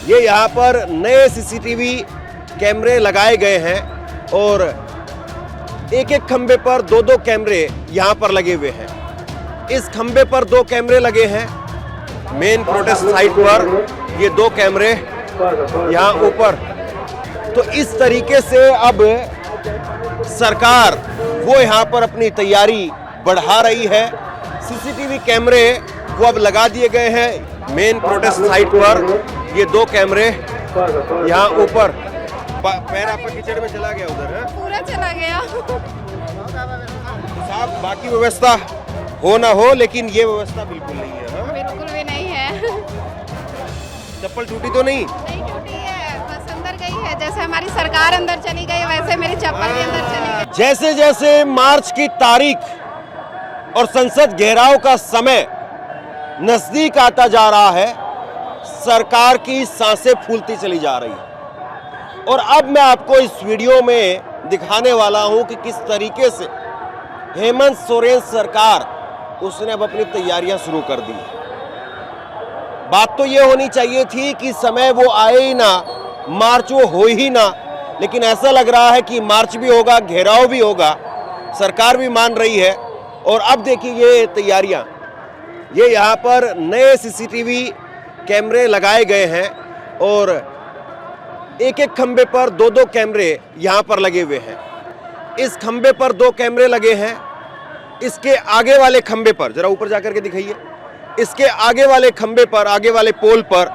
ये यहाँ पर नए सीसीटीवी कैमरे लगाए गए हैं और एक एक खंबे पर दो दो कैमरे यहाँ पर लगे हुए हैं। इस खंबे पर दो कैमरे लगे हैं मेन प्रोटेस्ट साइट पर, ये दो कैमरे यहाँ ऊपर। तो इस तरीके से अब सरकार वो यहाँ पर अपनी तैयारी बढ़ा रही है। सीसीटीवी कैमरे वो अब लगा दिए गए हैं मेन प्रोटेस्ट साइट पर, ये दो कैमरे यहाँ ऊपर। पैर आपका कीचड़ में चला गया उधर है? पूरा चला गया। साहब बाकी व्यवस्था हो ना हो, लेकिन ये व्यवस्था बिल्कुल नहीं है। हाँ? बिल्कुल भी नहीं है। चप्पल टूटी तो नहीं? नहीं टूटी है, बस अंदर गई है। जैसे हमारी सरकार अंदर चली गई वैसे मेरी चप्पल भी अंदर चली गई। जैसे जैसे मार्च की तारीख और संसद घेराव का समय नजदीक आता जा रहा है, सरकार की सांसें फूलती चली जा रही है। और अब मैं आपको इस वीडियो में दिखाने वाला हूं कि किस तरीके से हेमंत सोरेन सरकार उसने अब अपनी तैयारियां शुरू कर दी। बात तो ये होनी चाहिए थी कि समय वो आए ही ना, मार्च वो हो ही ना, लेकिन ऐसा लग रहा है कि मार्च भी होगा, घेराव भी होगा, सरकार भी मान रही है। और अब देखिए ये तैयारियां, ये यहाँ पर नए सीसीटीवी कैमरे लगाए गए हैं और एक एक खंबे पर दो दो कैमरे यहाँ पर लगे हुए हैं। इस खंबे पर दो कैमरे लगे हैं, इसके आगे वाले खंबे पर, जरा ऊपर जाकर के दिखाइए, इसके आगे वाले खंबे पर, आगे वाले पोल पर,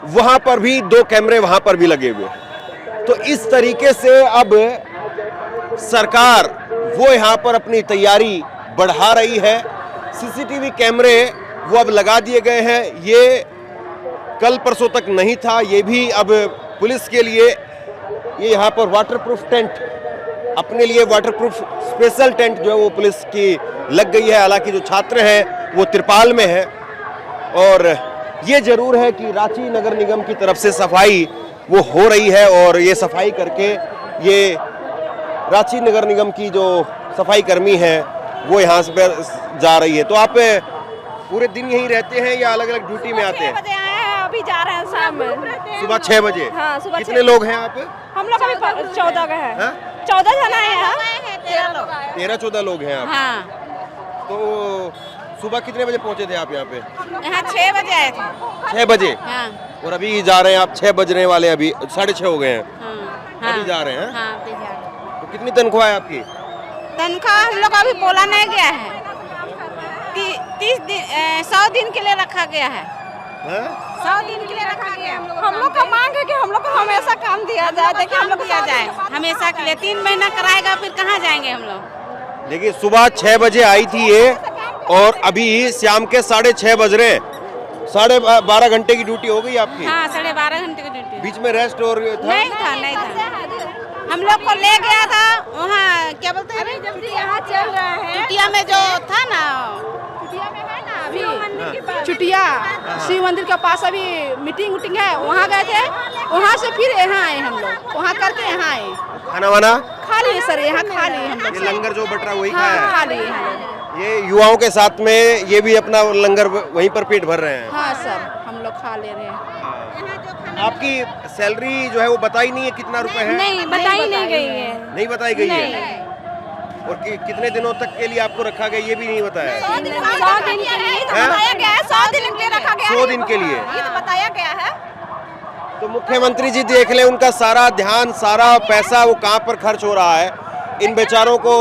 वहां पर भी दो कैमरे वहां पर भी लगे हुए हैं। तो इस तरीके से अब सरकार वो यहाँ पर अपनी तैयारी बढ़ा रही है। सीसीटीवी कैमरे वो अब लगा दिए गए हैं। ये कल परसों तक नहीं था, ये भी अब पुलिस के लिए ये यहाँ पर वाटरप्रूफ टेंट, अपने लिए वाटरप्रूफ स्पेशल टेंट जो है वो पुलिस की लग गई है। हालांकि जो छात्र हैं वो तिरपाल में है। और ये जरूर है कि रांची नगर निगम की तरफ से सफाई वो हो रही है और ये सफाई करके ये रांची नगर निगम की जो सफाई कर्मी है वो यहाँ से जा रही है। तो आप पूरे दिन यहीं रहते हैं या अलग अलग ड्यूटी में आते हैं? 6 बजे आए हैं, अभी जा रहे हैं शाम में। सुबह 6 बजे? हाँ, सुबह कितने लोग हैं आप? हम लोग अभी 14 का है। हाँ? 14 जना है। 13-14 लोग हैं आप। हाँ। तो सुबह कितने बजे पहुंचे थे आप यहाँ पे? यहाँ 6 बजे आए थे। 6 बजे? हाँ। और अभी जा रहे हैं आप 6 बजने वाले, अभी 6:30 हो गए हैं। हाँ। अभी जा रहे हैं? हाँ, अभी जा रहे हैं। तो कितनी तनख्वाह है आपकी? तनख्वाह हम लोग अभी बोला नहीं गया है। 100 दिन के लिए रखा गया है। 100 दिन के लिए रखा गया है। हम लोग का मांग है कि हम लोग को हमेशा काम दिया जाए। देखिए हम लोग दिया जाए हमेशा के लिए। 3 महीना कराएगा फिर कहाँ जाएंगे हम लोग। देखिए सुबह 6 बजे आई थी ये और अभी शाम के 6:30 बज रहे हैं। 12.5 घंटे की ड्यूटी हो गई आपकी? हाँ, 12.5 घंटे की ड्यूटी। बीच में रेस्ट और था? नहीं था। हम लोग को ले गया था वहाँ, क्या बोलते हैं, यहाँ चल रहा है चुटिया में जो था ना, चुटिया में है ना अभी चुटिया शिव मंदिर के पास अभी मीटिंग है, वहाँ गए थे। वहाँ से फिर यहाँ आए हम लोग, वहाँ करके यहाँ आए। खाना वाना खा लिए सर, यहाँ खा लिए हम लोग। ये लंगर जो बट रहा वही हाँ, खाया? खा लिए हम लोग। ये युवाओं के साथ में ये भी अपना लंगर वहीं पर पेट भर रहे हैं? हाँ सर, हम लोग खा ले रहे हैं। आपकी सैलरी जो है वो बताई नहीं है कितना रुपए है? नहीं, बताई नहीं गई है। नहीं बताई गई है? और कितने दिनों तक के लिए आपको रखा गया ये भी नहीं बताया? 100 दिन के लिए बताया गया है। 100 दिन के लिए रखा गया है। 100 दिन के लिए ये तो बताया गया है। तो मुख्यमंत्री जी देख ले, उनका सारा ध्यान, सारा पैसा वो कहाँ पर खर्च हो रहा है। इन बेचारों को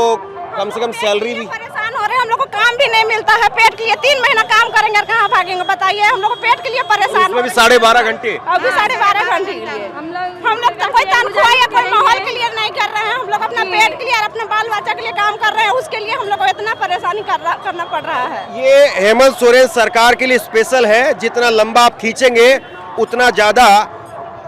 कम से कम सैलरी भी परेशान हो रहे हैं। हम लोग को काम भी नहीं मिलता है पेट के लिए। 3 महीना काम करेंगे और कहाँ भागेंगे बताइए। हम लोग को पेट के लिए परेशान, उसमें भी 12.5 घंटे। अभी 12.5 घंटे के लिए हम लोग तो कोई तनख्वाह या कोई माहौल के लिए नहीं कर रहे हैं। हम लोग अपना पेट के लिए और अपने बाल बच्चा के लिए काम कर रहे हैं। उसके लिए हम लोग को इतना परेशानी करना पड़ रहा है। ये हेमंत सोरेन सरकार के लिए स्पेशल है। जितना लंबा आप खींचेंगे उतना ज्यादा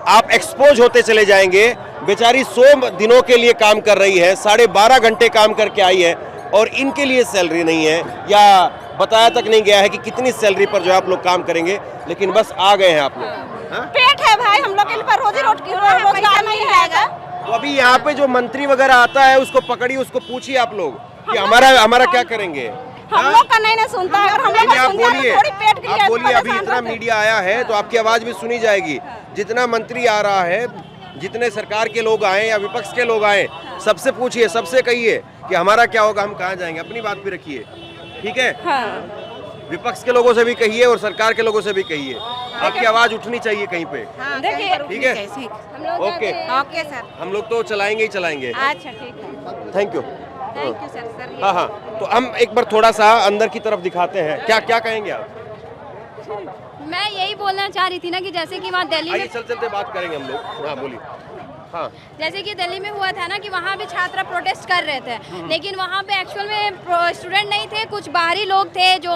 आप एक्सपोज होते चले जाएंगे। बेचारी 100 दिनों के लिए काम कर रही है, 12.5 घंटे काम करके आई है और इनके लिए सैलरी नहीं है या बताया तक नहीं गया है कि कितनी सैलरी पर जो आप लोग काम करेंगे, लेकिन बस आ गए हैं आप लोग। पेट है भाई हम लोग के लिए, रोजी रोजगार नहीं है। तो अभी यहाँ पे जो मंत्री वगैरह आता है उसको पकड़िए, उसको पूछिए आप लोग कि हमारा क्या करेंगे। हम लोग का नहीं सुनता है। अगर हम लोग का आप सुनता है बोलिए, तो थोड़ी पेट के लिए आप बोलिए, अभी परेशान इतना रहते हैं। मीडिया आया है तो आपकी आवाज भी सुनी जाएगी। जितना मंत्री आ रहा है, जितने सरकार के लोग आए या विपक्ष के लोग आए, सबसे पूछिए, सबसे कहिए कि हमारा क्या होगा, हम कहाँ जाएंगे, अपनी बात भी रखिए, ठीक है। हाँ। विपक्ष के लोगों से भी कहिए और सरकार के लोगों से भी कहिए, आपकी आवाज उठनी चाहिए कहीं पे। हाँ, देखिए, ठीक है, हम लोग ओके ओके सर, हम लोग तो चलाएंगे ही चलाएंगे। अच्छा ठीक है, thank you. Thank you sir. हाँ हाँ, तो हम एक बार थोड़ा सा अंदर की तरफ दिखाते हैं, क्या क्या कहेंगे आप? मैं यही बोलना चाह रही थी ना कि जैसे कि वहाँ दिल्ली आइए में, चल चलते बात करेंगे हम लोग। हाँ बोलिए। हाँ जैसे कि दिल्ली में हुआ था ना कि वहाँ भी छात्र प्रोटेस्ट कर रहे थे, लेकिन वहाँ पे एक्चुअल में स्टूडेंट नहीं थे, कुछ बाहरी लोग थे जो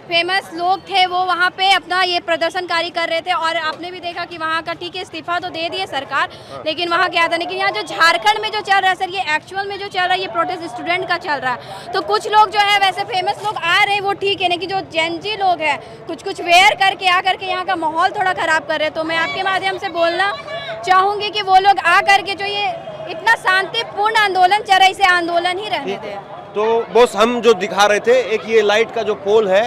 फेमस लोग थे, वो वहाँ पे अपना ये प्रदर्शनकारी कर रहे थे। और आपने भी देखा कि वहाँ का ठीक है इस्तीफा तो दे दिए सरकार, लेकिन वहाँ क्या था, लेकिन यहाँ जो झारखंड में जो चल रहा है सर, ये एक्चुअल में जो चल रहा है ये प्रोटेस्ट स्टूडेंट का चल रहा है। तो कुछ लोग जो है वैसे फेमस लोग आ रहे हैं वो ठीक है, लेकिन जो जेनजी लोग हैं कुछ कुछ वेयर करके आ करके यहाँ का माहौल थोड़ा ख़राब कर रहे हैं। तो मैं आपके माध्यम से बोलना चाहूँगी कि वो लोग आ करके जो ये इतना शांतिपूर्ण आंदोलन चल रहा है, इसे आंदोलन ही रहने दें। तो बॉस, हम जो दिखा रहे थे, एक ये लाइट का जो पोल है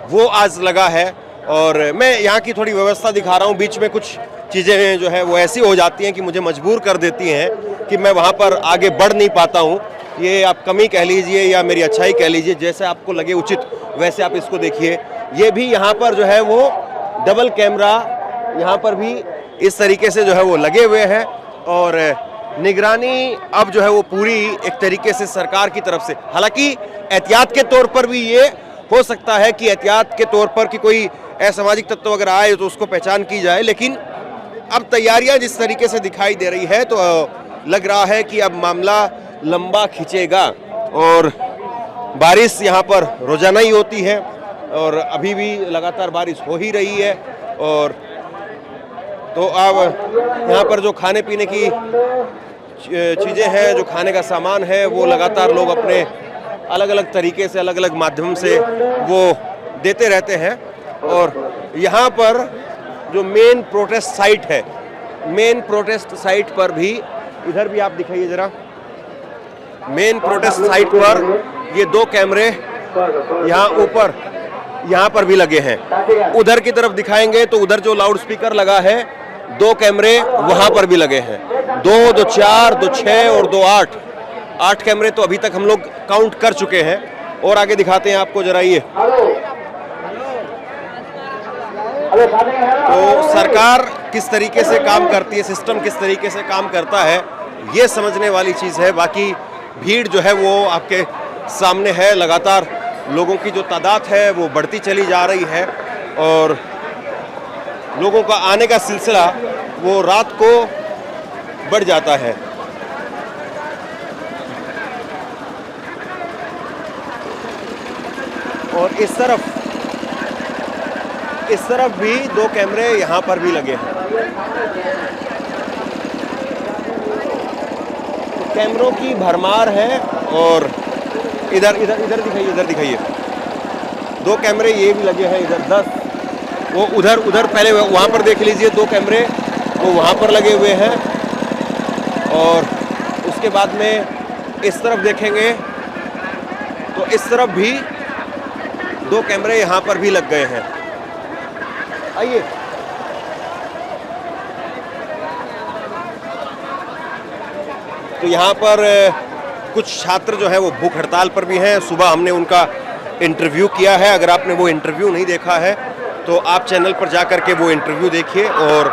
वो आज लगा है, और मैं यहाँ की थोड़ी व्यवस्था दिखा रहा हूँ। बीच में कुछ चीज़ें जो है वो ऐसी हो जाती हैं कि मुझे मजबूर कर देती हैं कि मैं वहाँ पर आगे बढ़ नहीं पाता हूँ। ये आप कमी कह लीजिए या मेरी अच्छाई कह लीजिए, जैसे आपको लगे उचित वैसे आप इसको देखिए। ये भी यहाँ पर जो है वो डबल कैमरा यहाँ पर भी इस तरीके से जो है वो लगे हुए हैं, और निगरानी अब जो है वो पूरी एक तरीके से सरकार की तरफ से, हालांकि एहतियात के तौर पर भी ये हो सकता है कि एहतियात के तौर पर कि कोई असामाजिक तत्व अगर आए तो उसको पहचान की जाए, लेकिन अब तैयारियां जिस तरीके से दिखाई दे रही है तो लग रहा है कि अब मामला लंबा खिंचेगा। और बारिश यहाँ पर रोजाना ही होती है और अभी भी लगातार बारिश हो ही रही है। और तो अब यहाँ पर जो खाने पीने की चीज़ें हैं, जो खाने का सामान है, वो लगातार लोग अपने अलग अलग तरीके से, अलग अलग माध्यम से वो देते रहते हैं। और यहाँ पर जो मेन प्रोटेस्ट साइट है, मेन प्रोटेस्ट साइट पर भी, इधर भी आप दिखाइए जरा, मेन प्रोटेस्ट साइट पर ये 2 कैमरे यहाँ ऊपर यहाँ पर भी लगे हैं। उधर की तरफ दिखाएंगे तो उधर जो लाउड स्पीकर लगा है, 2 कैमरे वहाँ पर भी लगे हैं। 2, 2, 4, 2, 6 और 2, 8 कैमरे तो अभी तक हम लोग काउंट कर चुके हैं। और आगे दिखाते हैं आपको जरा ये। तो सरकार किस तरीके से काम करती है, सिस्टम किस तरीके से काम करता है, ये समझने वाली चीज़ है। बाकी भीड़ जो है वो आपके सामने है, लगातार लोगों की जो तादाद है वो बढ़ती चली जा रही है, और लोगों का आने का सिलसिला वो रात को बढ़ जाता है। और इस तरफ भी 2 कैमरे यहाँ पर भी लगे हैं। तो कैमरों की भरमार है। और इधर दिखाइए 2 कैमरे ये भी लगे हैं, इधर 10, वो उधर पहले वहाँ पर देख लीजिए, 2 कैमरे वो वहाँ पर लगे हुए हैं। और उसके बाद में इस तरफ देखेंगे तो इस तरफ भी 2 कैमरे यहाँ पर भी लग गए हैं। आइए, तो यहाँ पर कुछ छात्र जो है वो भूख हड़ताल पर भी हैं। सुबह हमने उनका इंटरव्यू किया है, अगर आपने वो इंटरव्यू नहीं देखा है तो आप चैनल पर जा कर के वो इंटरव्यू देखिए। और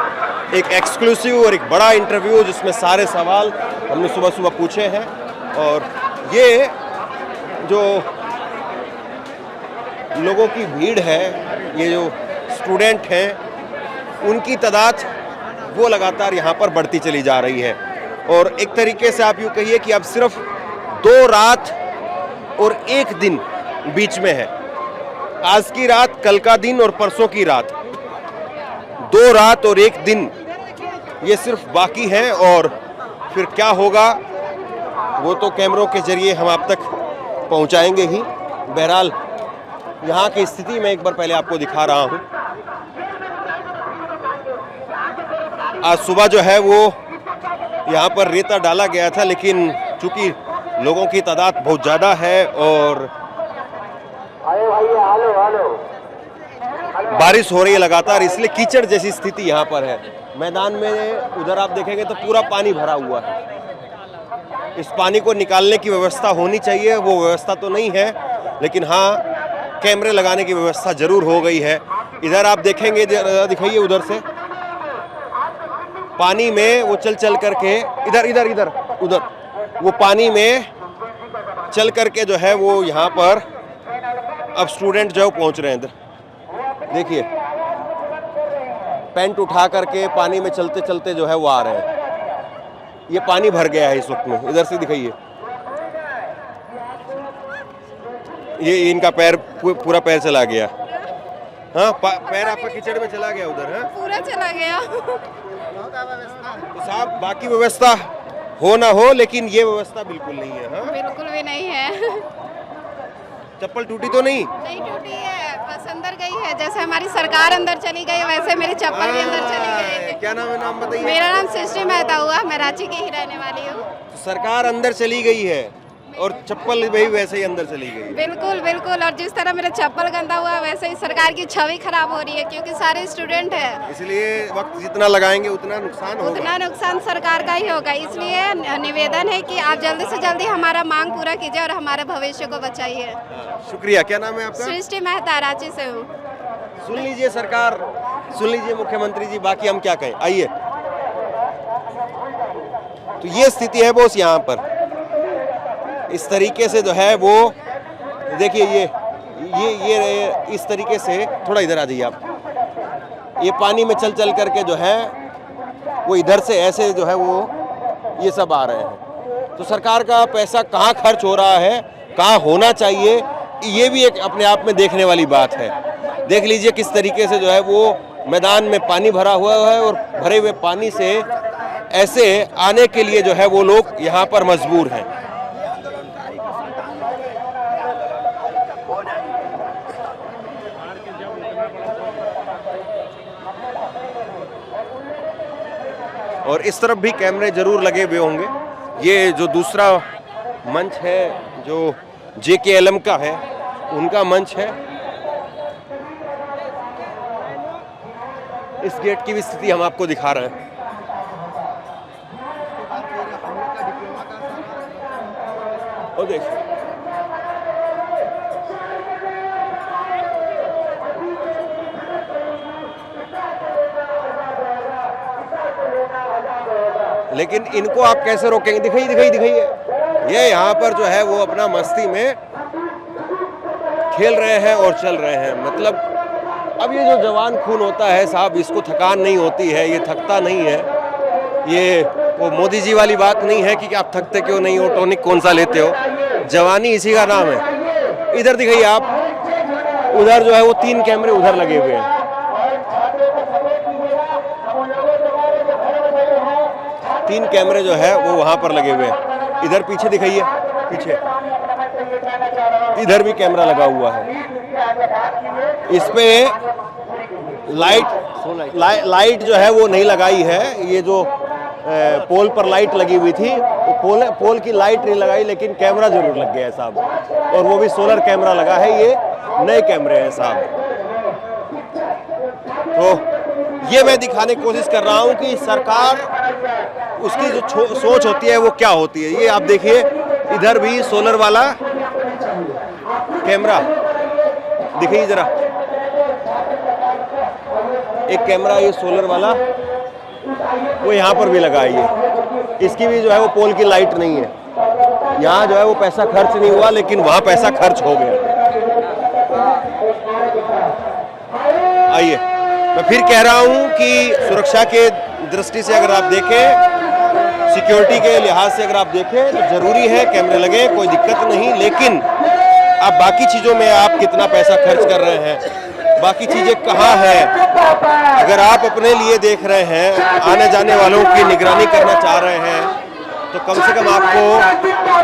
एक एक्सक्लूसिव और एक बड़ा इंटरव्यू जिसमें सारे सवाल हमने सुबह सुबह पूछे हैं। और ये जो लोगों की भीड़ है, ये जो स्टूडेंट हैं, उनकी तादाद वो लगातार यहाँ पर बढ़ती चली जा रही है। और एक तरीके से आप यूँ कहिए कि अब सिर्फ 2 रात और 1 दिन बीच में है। आज की रात, कल का दिन और परसों की रात, 2 रात और 1 दिन ये सिर्फ बाकी है। और फिर क्या होगा वो तो कैमरों के जरिए हम आप तक पहुंचाएंगे ही। बहरहाल यहाँ की स्थिति मैं एक बार पहले आपको दिखा रहा हूँ। आज सुबह जो है वो यहाँ पर रेता डाला गया था, लेकिन चूंकि लोगों की तादाद बहुत ज़्यादा है और बारिश हो रही है लगातार, इसलिए कीचड़ जैसी स्थिति यहाँ पर है। मैदान में उधर आप देखेंगे तो पूरा पानी भरा हुआ है। इस पानी को निकालने की व्यवस्था होनी चाहिए, वो व्यवस्था तो नहीं है, लेकिन हाँ कैमरे लगाने की व्यवस्था जरूर हो गई है। इधर आप देखेंगे, दिखाइए उधर से पानी में वो चल करके उधर वो पानी में चल करके जो है वो यहाँ पर अब स्टूडेंट जो पहुँच रहे हैं। इधर देखिए पैंट उठा करके पानी में चलते चलते जो है वो आ रहे हैं। ये पानी भर गया है इस वक्त में। इधर से दिखाइए, ये इनका पैर पूरा पैर चला गया। हाँ पैर आपका कीचड़ में चला गया उधर है, पूरा चला गया। तो साहब बाकी व्यवस्था हो ना हो, लेकिन ये व्यवस्था बिल्कुल नहीं है। हाँ बिल्कुल भी नहीं है। चप्पल टूटी तो नहीं टूटी है, बस अंदर गई है। जैसे हमारी सरकार अंदर चली गई वैसे मेरी चप्पल भी अंदर चली गई। क्या नाम है? नाम बताइए। मेरा नाम सृष्टि मेहता हुआ, मैं रांची की ही रहने वाली हूँ। सरकार अंदर चली गई है और चप्पल भी वैसे ही अंदर चली गई। बिल्कुल बिल्कुल, और जिस तरह मेरा चप्पल गंदा हुआ वैसे ही सरकार की छवि खराब हो रही है, क्योंकि सारे स्टूडेंट हैं। इसलिए वक्त जितना लगाएंगे उतना नुकसान होगा। उतना नुकसान सरकार का ही होगा। इसलिए निवेदन है कि आप जल्दी से जल्दी हमारा मांग पूरा कीजिए और हमारे भविष्य को बचाइए। शुक्रिया। क्या नाम है आपका? सृष्टि मेहता, रांची से हूँ। सुन लीजिए सरकार, सुन लीजिए मुख्यमंत्री जी, बाकी हम क्या कहें। आइए, तो ये स्थिति है बॉस यहाँ पर। इस तरीके से जो है वो देखिए, ये इस तरीके से, थोड़ा इधर आ जाइए आप। ये पानी में चल करके जो है वो इधर से ऐसे जो है वो ये सब आ रहे हैं। तो सरकार का पैसा कहाँ खर्च हो रहा है, कहाँ होना चाहिए, ये भी एक अपने आप में देखने वाली बात है। देख लीजिए किस तरीके से जो है वो मैदान में पानी भरा हुआ है और भरे हुए पानी से ऐसे आने के लिए जो है वो लोग यहाँ पर मजबूर हैं। और इस तरफ भी कैमरे जरूर लगे हुए होंगे। ये जो दूसरा मंच है जो JKLM का है, उनका मंच है। इस गेट की भी स्थिति हम आपको दिखा रहे हैं। और देखिए लेकिन इनको आप कैसे रोकेंगे? दिखाइए ये यहाँ पर जो है वो अपना मस्ती में खेल रहे हैं और चल रहे हैं। मतलब अब ये जो जवान खून होता है साहब, इसको थकान नहीं होती है, ये थकता नहीं है। ये वो मोदी जी वाली बात नहीं है कि आप थकते क्यों नहीं हो, टॉनिक कौन सा लेते हो। जवानी इसी का नाम है। इधर दिखाइए आप, उधर जो है वो 3 कैमरे उधर लगे हुए हैं। तीन कैमरे जो है वो वहां पर लगे हुए हैं। इधर पीछे दिखाइए, पीछे इधर भी कैमरा लगा हुआ है। इस पे लाइट जो है वो नहीं लगाई है। ये जो पोल पर लाइट लगी हुई थी, वो पोल की लाइट नहीं लगाई, लेकिन कैमरा जरूर लग गया है साहब। और वो भी सोलर कैमरा लगा है। ये नए कैमरे हैं साहब। तो ये मैं दिखाने की कोशिश कर रहा हूं कि सरकार उसकी जो सोच होती है वो क्या होती है। ये आप देखिए, इधर भी सोलर वाला कैमरा दिखाइए जरा। एक कैमरा ये सोलर वाला वो यहाँ पर भी लगा है। ये इसकी भी जो है वो पोल की लाइट नहीं है। यहाँ जो है वो पैसा खर्च नहीं हुआ, लेकिन वहाँ पैसा खर्च हो गया। आइए, मैं फिर कह रहा हूँ कि सुरक्षा के दृष्टि से अगर आप देखें, सिक्योरिटी के लिहाज से अगर आप देखें, तो जरूरी है कैमरे लगे, कोई दिक्कत नहीं। लेकिन अब बाकी चीज़ों में आप कितना पैसा खर्च कर रहे हैं, बाकी चीज़ें कहाँ हैं। अगर आप अपने लिए देख रहे हैं, आने जाने वालों की निगरानी करना चाह रहे हैं, तो कम से कम आपको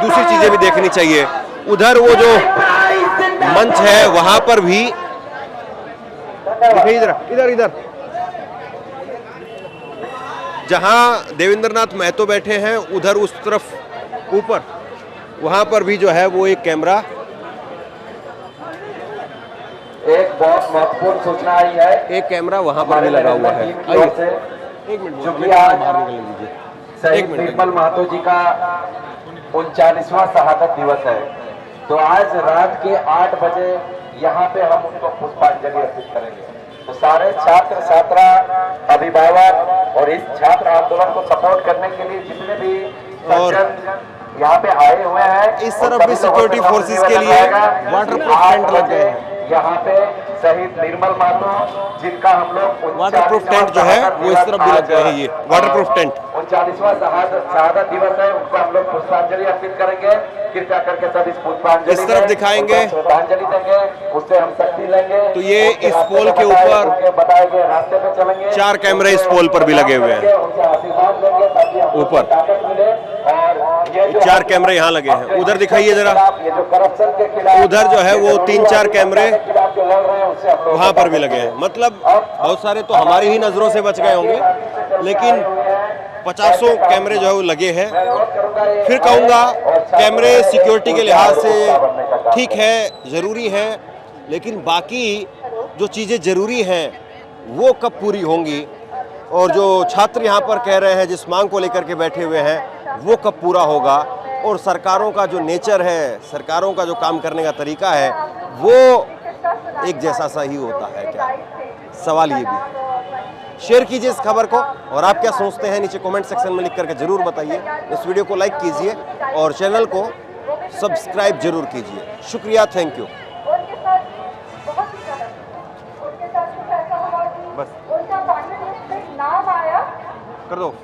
दूसरी चीज़ें भी देखनी चाहिए। उधर वो जो मंच है वहाँ पर भी इधर जहां देवेंद्रनाथ महतो बैठे हैं, उधर उस तरफ ऊपर वहां पर भी जो है वो एक कैमरा बहुत महत्वपूर्ण सूचना आई है। एक कैमरा वहां पर भी लगा हुआ है। आइए एक मिनट, जो कि आज बाहर निकल लीजिए। शहीद निर्मल महतो जी का 39वां शहादत दिवस है। तो आज रात के 8 बजे यहाँ पे हम उनको पुष्पांजलि अर्पित करेंगे। तो सारे छात्र छात्रा अभिभावक और इस छात्र आंदोलन को सपोर्ट करने के लिए जितने भी सज्जन यहाँ पे आए हुए हैं, इस तरफ भी सिक्योरिटी फोर्सेस के लिए वाटरप्रूफ टेंट लग गए हैं। यहाँ पे शहीद निर्मल महतो जिनका हम लोग वाटरप्रूफ टेंट जो है वो इस तरफ भी लग गए हैं। ये वाटरप्रूफ टेंट 39वां शहादत दिवस है, उनको हम लोग पुष्पांजलि अर्पित करेंगे। कृपया करके सब इस पुष्पांजलि इस तरफ दिखाएंगे, श्रद्धांजलि देंगे, उससे हम शक्ति लेंगे। तो ये इस पोल के ऊपर बताए गए रास्ते पे चलेंगे। 4 कैमरे इस पोल पर भी लगे हुए हैं उनसे आशीर्वाद लेंगे ताकि हमको ऊपर। ताकत मिले। और ये जो 4 कैमरे यहाँ लगे हैं। उधर दिखाइए जरा, ये जो करप्शन के खिलाफ, उधर जो है वो 3-4 कैमरे के खिलाफ जो लड़ रहे हैं उससे हम लोग वहां पर भी लगे हैं। मतलब बहुत सारे तो हमारी ही नजरों से बच गए होंगे, लेकिन 50 कैमरे जो है वो लगे हैं। फिर कहूंगा कैमरे सिक्योरिटी के लिहाज से ठीक है, जरूरी है, लेकिन बाकी जो चीजें जरूरी हैं वो कब पूरी होंगी, और जो छात्र यहाँ पर कह रहे हैं, जिस मांग को लेकर के बैठे हुए हैं, वो कब पूरा होगा। और सरकारों का जो नेचर है, सरकारों का जो काम करने का तरीका है, वो एक जैसा सा ही होता है क्या? सवाल ये भी। शेयर कीजिए इस खबर को, और आप क्या सोचते हैं नीचे कमेंट सेक्शन में लिख करके जरूर बताइए। इस वीडियो को लाइक कीजिए और चैनल को सब्सक्राइब जरूर कीजिए। शुक्रिया, थैंक यू। बस उनका नाम आया कर दो।